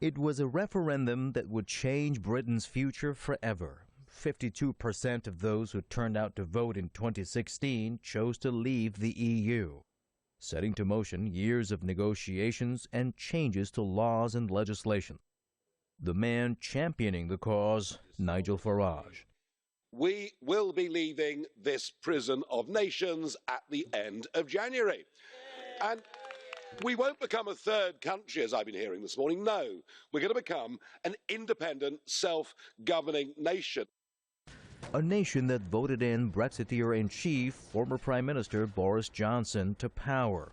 It was a referendum that would change Britain's future forever. 52% of those who turned out to vote in 2016 chose to leave the EU, setting to motion years of negotiations and changes to laws and legislation. The man championing the cause, Nigel Farage. We will be leaving this prison of nations at the end of January. And we won't become a third country, as I've been hearing this morning. No, we're going to become an independent, self-governing nation. A nation that voted in Brexiteer-in-chief, former Prime Minister Boris Johnson, to power,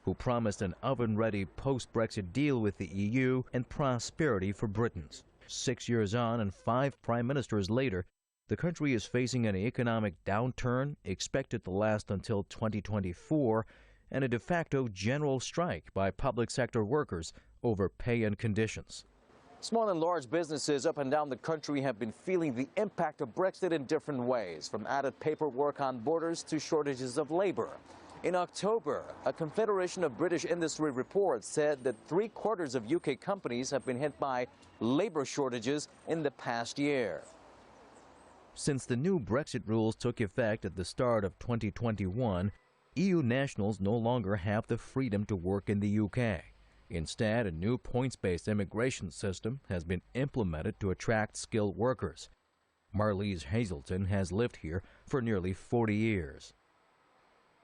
who promised an oven-ready post-Brexit deal with the EU and prosperity for Britons. 6 years on and 5 prime ministers later, the country is facing an economic downturn expected to last until 2024 and a de facto general strike by public sector workers over pay and conditions. Small and large businesses up and down the country have been feeling the impact of Brexit in different ways, from added paperwork on borders to shortages of labor. In October, a Confederation of British Industry report said that 3/4 of UK companies have been hit by labor shortages in the past year. Since the new Brexit rules took effect at the start of 2021, EU nationals no longer have the freedom to work in the UK. Instead, a new points-based immigration system has been implemented to attract skilled workers. Marlise Hazelton has lived here for nearly 40 years.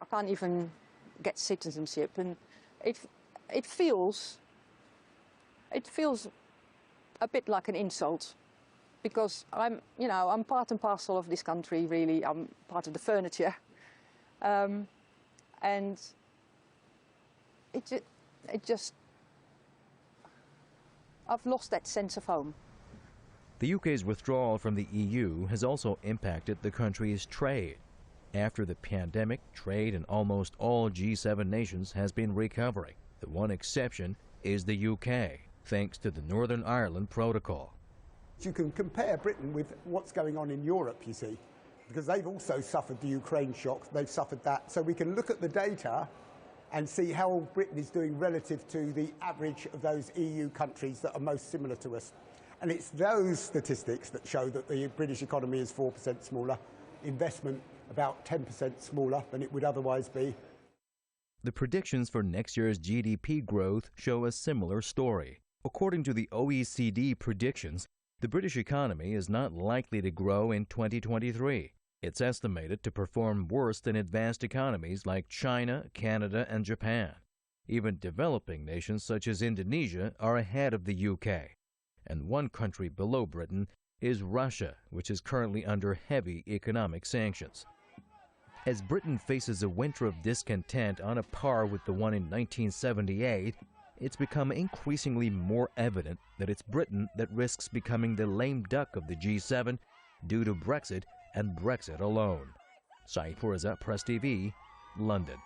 I can't even get citizenship, and it feels a bit like an insult, because I'm part and parcel of this country. Really, I'm part of the furniture, and it just I've lost that sense of home. The UK's withdrawal from the EU has also impacted the country's trade. After the pandemic, trade in almost all G7 nations has been recovering. The one exception is the UK, thanks to the Northern Ireland Protocol. You can compare Britain with what's going on in Europe, you see, because they've also suffered the Ukraine shock. They've suffered that. So we can look at the data and see how Britain is doing relative to the average of those EU countries that are most similar to us. And it's those statistics that show that the British economy is 4% smaller, investment about 10% smaller than it would otherwise be. The predictions for next year's GDP growth show a similar story. According to the OECD predictions, the British economy is not likely to grow in 2023. It's estimated to perform worse than advanced economies like China, Canada, and Japan. Even developing nations such as Indonesia are ahead of the UK. And one country below Britain is Russia, which is currently under heavy economic sanctions. As Britain faces a winter of discontent on a par with the one in 1978, it's become increasingly more evident that it's Britain that risks becoming the lame duck of the G7 due to Brexit and Brexit alone. Saeed Pourreza, Press TV, London.